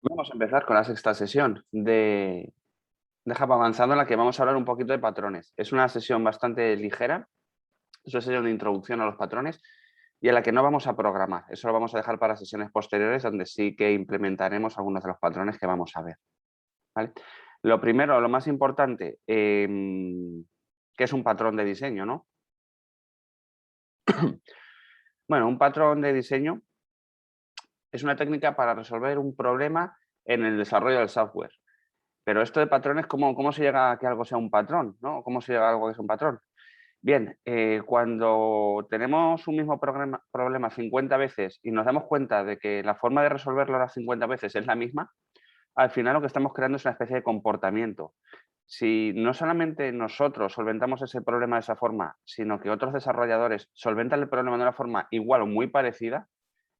Vamos a empezar con la sexta sesión de Java Avanzado en la que vamos a hablar un poquito de patrones. Es una sesión bastante ligera, es una sesión de introducción a los patrones y en la que no vamos a programar. Eso lo vamos a dejar para sesiones posteriores donde sí que implementaremos algunos de los patrones que vamos a ver. ¿Vale? Lo primero, lo más importante, ¿qué es un patrón de diseño, no? Bueno, un patrón de diseño es una técnica para resolver un problema en el desarrollo del software. Pero esto de patrones, ¿cómo se llega a que algo sea un patrón? ¿No? ¿Cómo se llega a algo que es un patrón? Bien, cuando tenemos un mismo problema 50 veces y nos damos cuenta de que la forma de resolverlo las 50 veces es la misma, al final lo que estamos creando es una especie de comportamiento. Si no solamente nosotros solventamos ese problema de esa forma, sino que otros desarrolladores solventan el problema de una forma igual o muy parecida,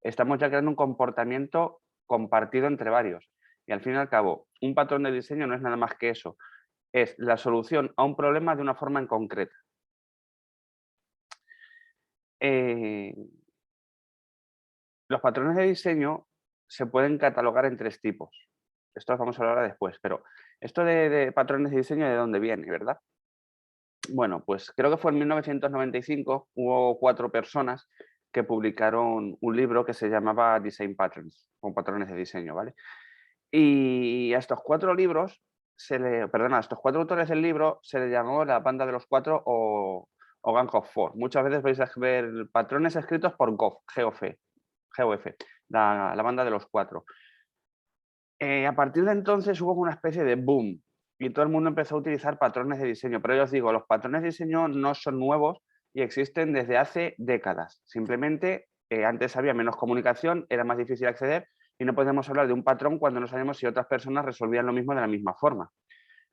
estamos ya creando un comportamiento compartido entre varios. Y al fin y al cabo, un patrón de diseño no es nada más que eso, es la solución a un problema de una forma en concreta. Eh, los patrones de diseño se pueden catalogar en tres tipos. Esto lo vamos a hablar ahora después, pero esto de patrones de diseño, ¿de dónde viene, verdad? Bueno, pues creo que fue en 1995, hubo 4 personas que publicaron un libro que se llamaba Design Patterns, con patrones de diseño, ¿vale? Y a estos 4 libros, a estos 4 autores del libro se le llamó la banda de los 4 o Gang of Four. Muchas veces vais a ver patrones escritos por GOF, la banda de los 4. A partir de entonces hubo una especie de boom y todo el mundo empezó a utilizar patrones de diseño. Pero yo os digo, los patrones de diseño no son nuevos y existen desde hace décadas. Simplemente antes había menos comunicación, era más difícil acceder y no podemos hablar de un patrón cuando no sabemos si otras personas resolvían lo mismo de la misma forma.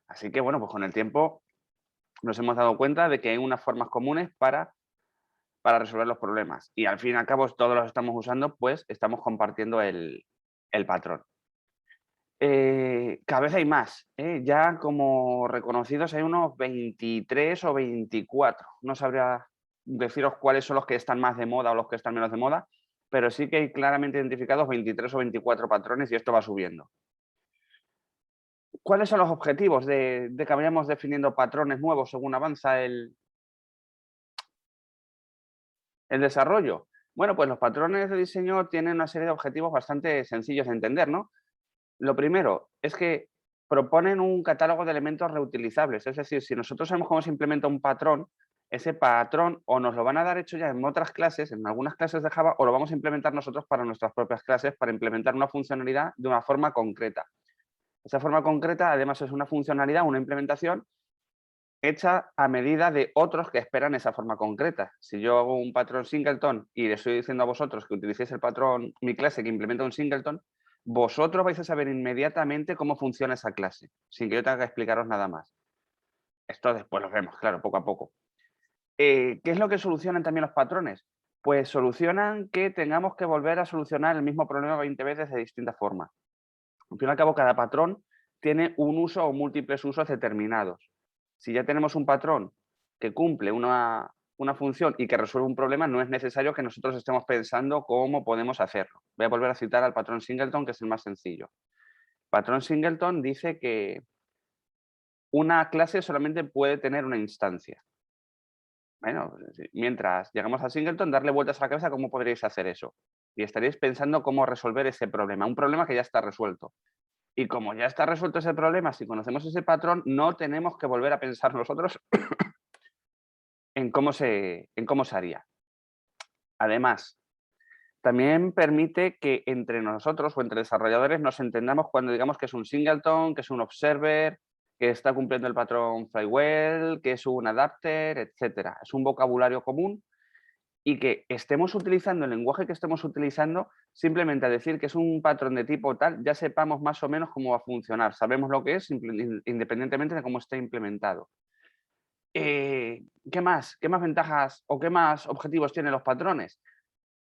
Así que bueno, pues con el tiempo nos hemos dado cuenta de que hay unas formas comunes para resolver los problemas. Y al fin y al cabo todos los estamos usando, pues estamos compartiendo el patrón. Cada vez hay más, ya como reconocidos hay unos 23 o 24. No sabría deciros cuáles son los que están más de moda o los que están menos de moda, pero sí que hay claramente identificados 23 o 24 patrones y esto va subiendo. ¿Cuáles son los objetivos de que vayamos definiendo patrones nuevos según avanza el desarrollo? Bueno, pues los patrones de diseño tienen una serie de objetivos bastante sencillos de entender, ¿no? Lo primero es que proponen un catálogo de elementos reutilizables, es decir, si nosotros sabemos cómo se implementa un patrón, ese patrón o nos lo van a dar hecho ya en otras clases, en algunas clases de Java, o lo vamos a implementar nosotros para nuestras propias clases, para implementar una funcionalidad de una forma concreta. Esa forma concreta, además, es una funcionalidad, una implementación hecha a medida de otros que esperan esa forma concreta. Si yo hago un patrón singleton y le estoy diciendo a vosotros que utilicéis el patrón, mi clase que implementa un singleton, vosotros vais a saber inmediatamente cómo funciona esa clase, sin que yo tenga que explicaros nada más. Esto después lo vemos, claro, poco a poco. ¿Qué es lo que solucionan también los patrones? Pues solucionan que tengamos que volver a solucionar el mismo problema 20 veces de distintas formas. Al fin y al cabo, cada patrón tiene un uso o múltiples usos determinados. Si ya tenemos un patrón que cumple una función y que resuelve un problema, no es necesario que nosotros estemos pensando cómo podemos hacerlo. Voy a volver a citar al patrón Singleton, que es el más sencillo. Patrón Singleton dice que una clase solamente puede tener una instancia. Bueno, mientras llegamos a Singleton, darle vueltas a la cabeza cómo podríais hacer eso. Y estaréis pensando cómo resolver ese problema, un problema que ya está resuelto. Y como ya está resuelto ese problema, si conocemos ese patrón, no tenemos que volver a pensar nosotros en cómo se haría. Además, también permite que entre nosotros o entre desarrolladores nos entendamos cuando digamos que es un singleton, que es un observer, que está cumpliendo el patrón flywheel, que es un adapter, etcétera. Es un vocabulario común y que estemos utilizando el lenguaje que estemos utilizando, simplemente a decir que es un patrón de tipo tal, ya sepamos más o menos cómo va a funcionar. Sabemos lo que es independientemente de cómo esté implementado. ¿Qué más? ¿Qué más ventajas o qué más objetivos tienen los patrones?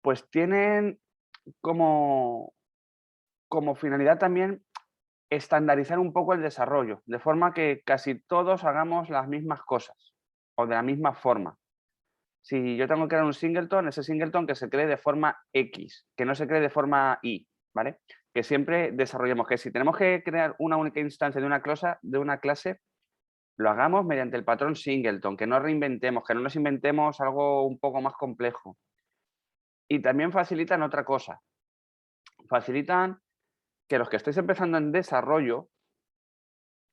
Pues tienen como, como finalidad también estandarizar un poco el desarrollo, de forma que casi todos hagamos las mismas cosas o de la misma forma. Si yo tengo que crear un singleton, ese singleton que se cree de forma X, que no se cree de forma Y, ¿vale? que siempre desarrollemos, que si tenemos que crear una única instancia de una clase, lo hagamos mediante el patrón Singleton, que no reinventemos, que no nos inventemos algo un poco más complejo. Y también facilitan otra cosa. Facilitan que los que estéis empezando en desarrollo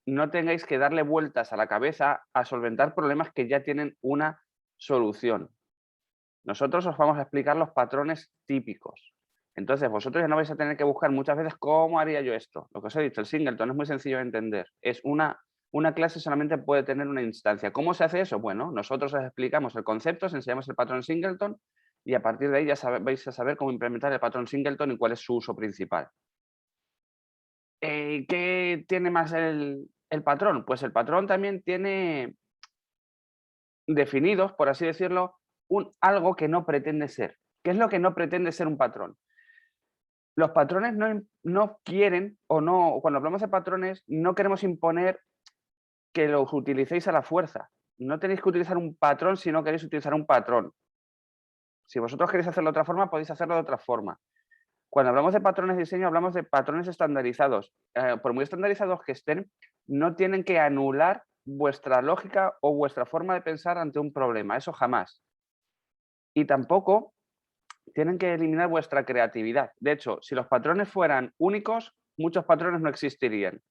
no tengáis que darle vueltas a la cabeza a solventar problemas que ya tienen una solución. Nosotros os vamos a explicar los patrones típicos. Entonces, vosotros ya no vais a tener que buscar muchas veces cómo haría yo esto. Lo que os he dicho, el Singleton es muy sencillo de entender. Es una clase solamente puede tener una instancia. ¿Cómo se hace eso? Bueno, nosotros os explicamos el concepto, os enseñamos el patrón Singleton y a partir de ahí ya vais a saber cómo implementar el patrón Singleton y cuál es su uso principal. ¿Qué tiene más el patrón? Pues el patrón también tiene definidos, por así decirlo, algo que no pretende ser. ¿Qué es lo que no pretende ser un patrón? Los patrones no quieren, o no, cuando hablamos de patrones, no queremos imponer que los utilicéis a la fuerza. No tenéis que utilizar un patrón si no queréis utilizar un patrón. Si vosotros queréis hacerlo de otra forma, podéis hacerlo de otra forma. Cuando hablamos de patrones de diseño, hablamos de patrones estandarizados. Por muy estandarizados que estén, no tienen que anular vuestra lógica o vuestra forma de pensar ante un problema. Eso jamás. Y tampoco tienen que eliminar vuestra creatividad. De hecho, si los patrones fueran únicos, muchos patrones no existirían.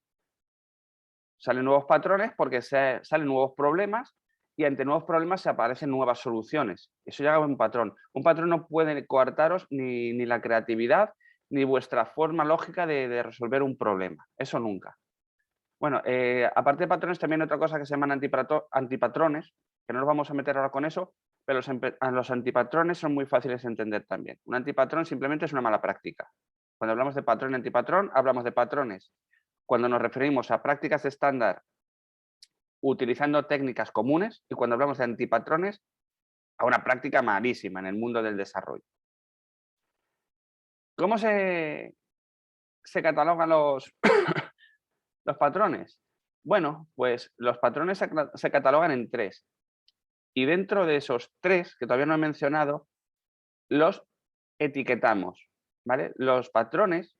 Salen nuevos patrones porque salen nuevos problemas y ante nuevos problemas se aparecen nuevas soluciones. Eso ya es un patrón. Un patrón no puede coartaros ni la creatividad ni vuestra forma lógica de resolver un problema. Eso nunca. Bueno, aparte de patrones, también hay otra cosa que se llaman antipatrones, que no nos vamos a meter ahora con eso, pero los antipatrones son muy fáciles de entender también. Un antipatrón simplemente es una mala práctica. Cuando hablamos de patrón y antipatrón, hablamos de patrones. Cuando nos referimos a prácticas estándar utilizando técnicas comunes, y cuando hablamos de antipatrones, a una práctica malísima en el mundo del desarrollo. ¿Cómo se catalogan los patrones? Bueno, pues los patrones se catalogan en 3. Y dentro de esos 3, que todavía no he mencionado, los etiquetamos, ¿vale? Los patrones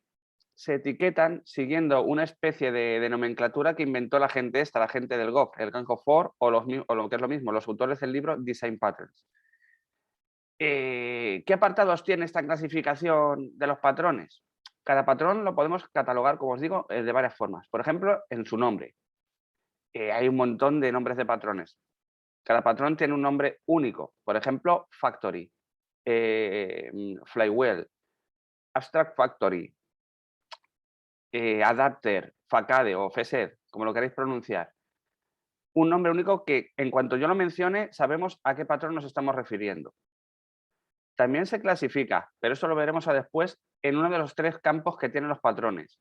se etiquetan siguiendo una especie de nomenclatura que inventó la gente del GOF, el Gang of Four, o lo que es lo mismo, los autores del libro Design Patterns. ¿Qué apartados tiene esta clasificación de los patrones? Cada patrón lo podemos catalogar, como os digo, de varias formas. Por ejemplo, en su nombre. Hay un montón de nombres de patrones. Cada patrón tiene un nombre único. Por ejemplo, Factory, Flywheel, Abstract Factory, Adapter, Facade o FESED, como lo queréis pronunciar. Un nombre único que, en cuanto yo lo mencione, sabemos a qué patrón nos estamos refiriendo. También se clasifica, pero eso lo veremos después, en uno de los 3 campos que tienen los patrones.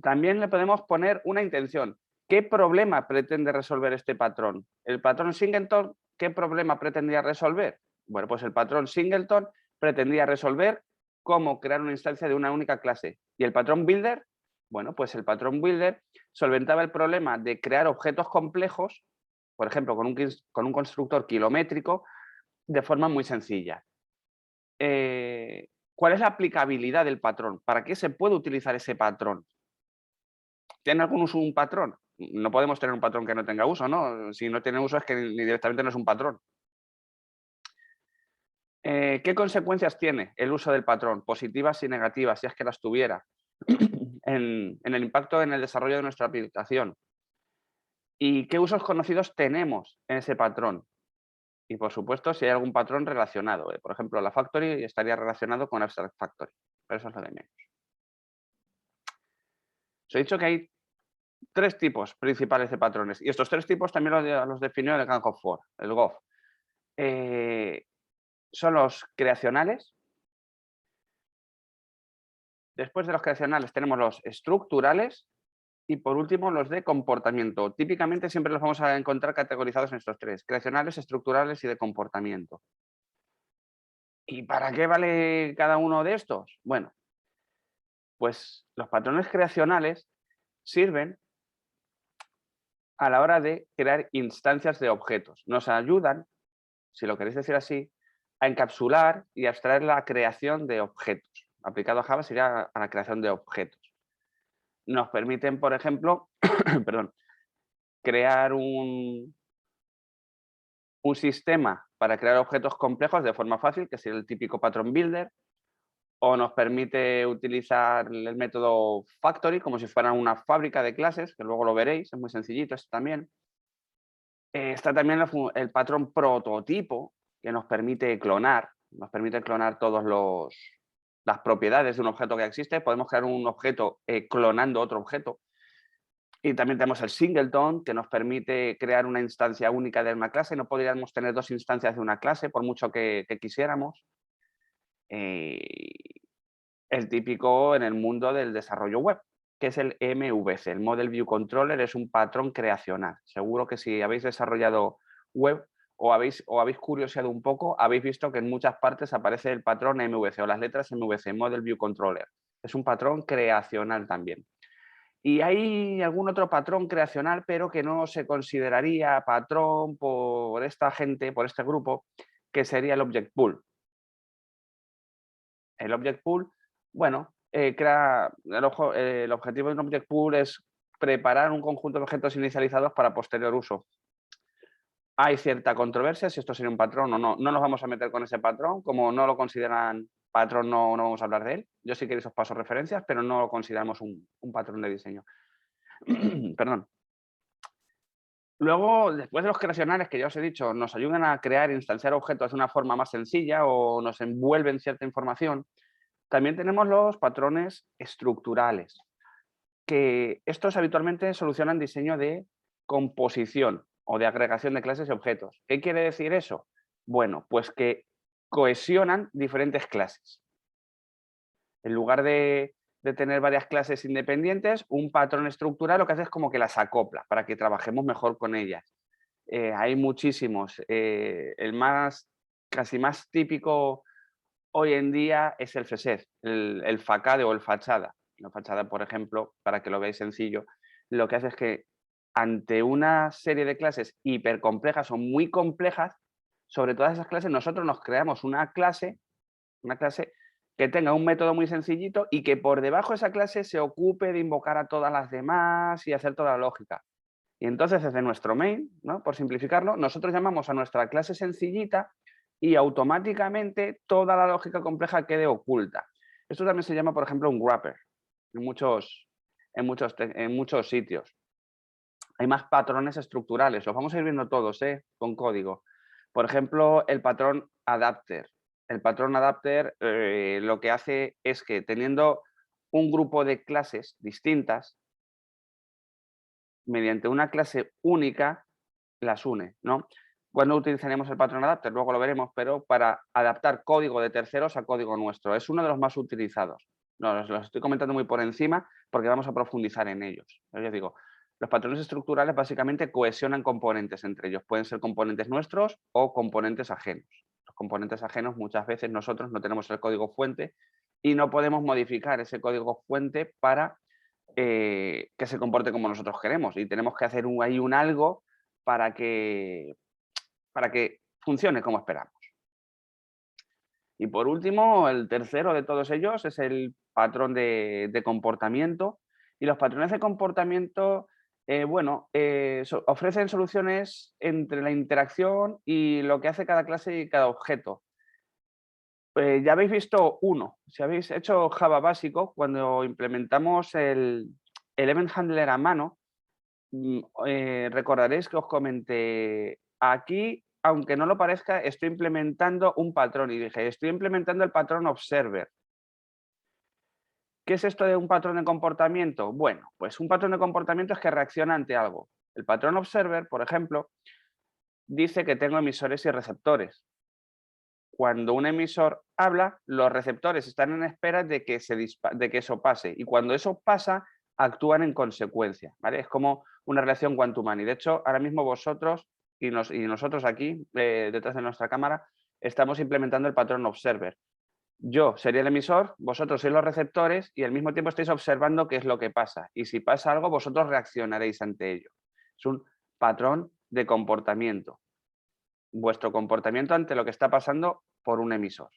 También le podemos poner una intención. ¿Qué problema pretende resolver este patrón? El patrón Singleton, ¿qué problema pretendía resolver? Bueno, pues el patrón Singleton pretendía resolver cómo crear una instancia de una única clase. ¿Y el patrón Builder? Bueno, pues el patrón Builder solventaba el problema de crear objetos complejos, por ejemplo, con un constructor kilométrico, de forma muy sencilla. ¿Cuál es la aplicabilidad del patrón? ¿Para qué se puede utilizar ese patrón? ¿Tiene algún uso un patrón? No podemos tener un patrón que no tenga uso, ¿no? Si no tiene uso es que ni directamente no es un patrón. ¿Qué consecuencias tiene el uso del patrón? Positivas y negativas, si es que las tuviera, en el impacto en el desarrollo de nuestra aplicación. ¿Y qué usos conocidos tenemos en ese patrón? Y por supuesto, si hay algún patrón relacionado. Por ejemplo, la Factory estaría relacionado con Abstract Factory, pero eso es lo de menos. Os he dicho que hay 3 tipos principales de patrones y estos 3 tipos también los definió el Gang of Four, el GOF. Son los creacionales. Después de los creacionales tenemos los estructurales y por último los de comportamiento. Típicamente siempre los vamos a encontrar categorizados en estos 3, creacionales, estructurales y de comportamiento. ¿Y para qué vale cada uno de estos? Bueno, pues los patrones creacionales sirven a la hora de crear instancias de objetos. Nos ayudan, si lo queréis decir así, a encapsular y abstraer la creación de objetos. aplicado a Java sería a la creación de objetos. Nos permiten, por ejemplo, perdón, crear un sistema para crear objetos complejos de forma fácil, que sería el típico pattern builder, o nos permite utilizar el método factory como si fuera una fábrica de clases, que luego lo veréis, es muy sencillito esto también. Está también el patrón prototipo, que nos permite clonar todas las propiedades de un objeto que existe. Podemos crear un objeto clonando otro objeto. Y también tenemos el singleton, que nos permite crear una instancia única de una clase. No podríamos tener dos instancias de una clase, por mucho que quisiéramos. El típico en el mundo del desarrollo web, que es el MVC, el Model View Controller, es un patrón creacional. Seguro que si habéis desarrollado web o habéis curioseado un poco, habéis visto que en muchas partes aparece el patrón MVC o las letras MVC, Model View Controller. Es un patrón creacional también. Y hay algún otro patrón creacional, pero que no se consideraría patrón por esta gente, por este grupo, que sería el Object Pool. El Object Pool, bueno, el objetivo de un Object Pool es preparar un conjunto de objetos inicializados para posterior uso. Hay cierta controversia si esto sería un patrón o no. No nos vamos a meter con ese patrón, como no lo consideran patrón, no vamos a hablar de él. Yo sí que os paso referencias, pero no lo consideramos un patrón de diseño. Perdón. Luego, después de los creacionales, que ya os he dicho, nos ayudan a crear e instanciar objetos de una forma más sencilla o nos envuelven cierta información, también tenemos los patrones estructurales, que estos habitualmente solucionan diseño de composición o de agregación de clases y objetos. ¿Qué quiere decir eso? Bueno, pues que cohesionan diferentes clases. En lugar de tener varias clases independientes, un patrón estructural lo que hace es como que las acopla para que trabajemos mejor con ellas. Hay muchísimos. Casi más típico hoy en día es el FSED, el facade o el fachada. La fachada, por ejemplo, para que lo veáis sencillo, lo que hace es que ante una serie de clases hipercomplejas o muy complejas, sobre todas esas clases nosotros nos creamos una clase que tenga un método muy sencillito y que por debajo de esa clase se ocupe de invocar a todas las demás y hacer toda la lógica. Y entonces desde nuestro main, ¿no? Por simplificarlo, nosotros llamamos a nuestra clase sencillita y automáticamente toda la lógica compleja quede oculta. Esto también se llama, por ejemplo, un wrapper en muchos sitios. Hay más patrones estructurales, los vamos a ir viendo todos, con código. Por ejemplo, el patrón adapter. El patrón adapter lo que hace es que teniendo un grupo de clases distintas, mediante una clase única, las une, ¿no? ¿Cuándo utilizaremos el patrón adapter? Luego lo veremos, pero para adaptar código de terceros a código nuestro. Es uno de los más utilizados. No, los estoy comentando muy por encima porque vamos a profundizar en ellos. Yo digo, los patrones estructurales básicamente cohesionan componentes entre ellos. Pueden ser componentes nuestros o componentes ajenos. Los componentes ajenos muchas veces nosotros no tenemos el código fuente y no podemos modificar ese código fuente para que se comporte como nosotros queremos. Y tenemos que hacer ahí un algo para que funcione como esperamos. Y por último, el tercero de todos ellos es el patrón de comportamiento. Y los patrones de comportamiento, ofrecen soluciones entre la interacción y lo que hace cada clase y cada objeto. Ya habéis visto uno. Si habéis hecho Java básico, cuando implementamos el Event Handler a mano, recordaréis que os comenté aquí, aunque no lo parezca, estoy implementando un patrón y dije, estoy implementando el patrón observer. ¿Qué es esto de un patrón de comportamiento? Bueno, pues un patrón de comportamiento es que reacciona ante algo. El patrón observer, por ejemplo, dice que tengo emisores y receptores. Cuando un emisor habla, los receptores están en espera de que eso pase y cuando eso pasa, actúan en consecuencia, ¿vale? Es como una relación one-to-many. De hecho, ahora mismo vosotros y nosotros aquí, detrás de nuestra cámara, estamos implementando el patrón observer. Yo sería el emisor, vosotros sois los receptores y al mismo tiempo estáis observando qué es lo que pasa. Y si pasa algo, vosotros reaccionaréis ante ello. Es un patrón de comportamiento. Vuestro comportamiento ante lo que está pasando por un emisor.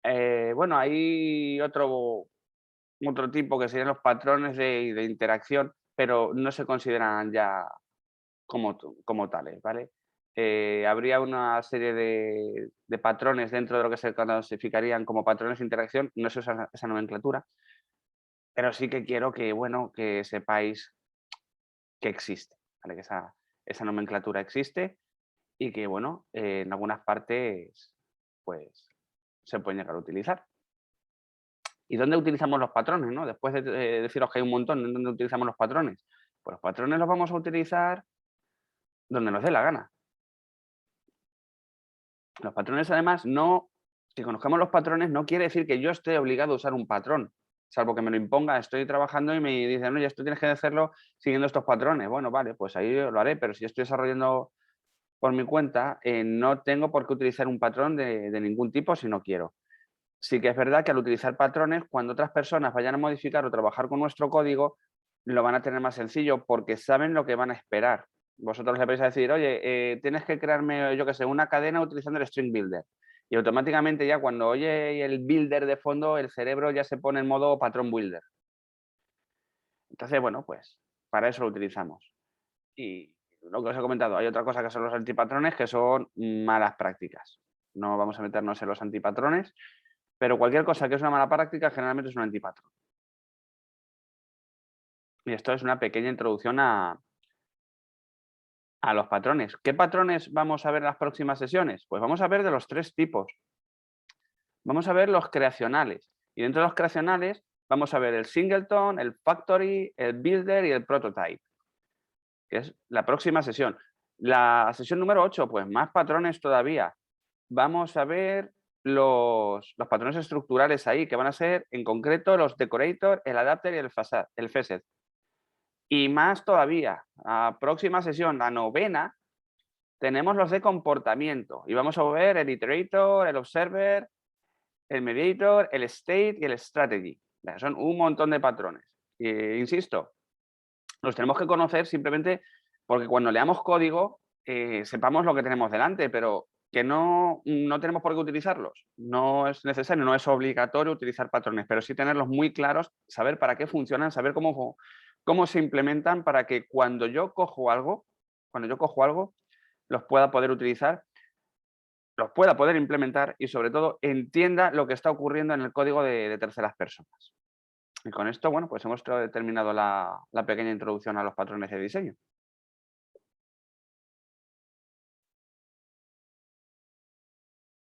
Bueno, hay otro tipo que serían los patrones de interacción, pero no se consideran ya como tales, ¿vale? Habría una serie de patrones dentro de lo que se clasificarían como patrones de interacción, no sé esa nomenclatura, pero sí que quiero que, bueno, que sepáis que existe, ¿vale? Que esa nomenclatura existe y que, bueno, en algunas partes, pues, se pueden llegar a utilizar. ¿Y dónde utilizamos los patrones, no? Después de deciros que hay un montón, ¿dónde utilizamos los patrones? Pues los patrones los vamos a utilizar donde nos dé la gana. Los patrones, además, no que conozcamos los patrones no quiere decir que yo esté obligado a usar un patrón, salvo que me lo imponga. Estoy trabajando y me dicen: "Oye, esto tienes que hacerlo siguiendo estos patrones". Bueno, vale, pues ahí lo haré, pero si yo estoy desarrollando por mi cuenta, no tengo por qué utilizar un patrón de ningún tipo si no quiero. Sí que es verdad que al utilizar patrones, cuando otras personas vayan a modificar o trabajar con nuestro código, lo van a tener más sencillo porque saben lo que van a esperar. Vosotros le vais a decir: "Oye, tienes que crearme, yo qué sé, una cadena utilizando el String Builder". Y automáticamente ya cuando oye el builder de fondo, el cerebro ya se pone en modo patrón builder. Entonces, bueno, pues para eso lo utilizamos. Y lo que os he comentado, hay otra cosa que son los antipatrones, que son malas prácticas. No vamos a meternos en los antipatrones, pero cualquier cosa que es una mala práctica generalmente es un antipatrón. Y esto es una pequeña introducción a los patrones. ¿Qué patrones vamos a ver en las próximas sesiones? Pues vamos a ver de los tres tipos. Vamos a ver los creacionales. Y dentro de los creacionales vamos a ver el singleton, el factory, el builder y el prototype, que es la próxima sesión. La sesión número 8, pues más patrones todavía. Vamos a ver los patrones estructurales ahí, que van a ser en concreto los decorator, el adapter y el facet. Y más todavía, la próxima sesión, la novena, tenemos los de comportamiento. Y vamos a ver el iterator, el observer, el mediator, el state y el strategy. Son un montón de patrones. Insisto, los tenemos que conocer simplemente porque cuando leamos código sepamos lo que tenemos delante, pero que no tenemos por qué utilizarlos. No es necesario, no es obligatorio utilizar patrones, pero sí tenerlos muy claros, saber para qué funcionan, saber cómo se implementan para que cuando yo cojo algo, los pueda poder utilizar, los pueda poder implementar y sobre todo entienda lo que está ocurriendo en el código de terceras personas. Y con esto, bueno, pues hemos terminado la pequeña introducción a los patrones de diseño.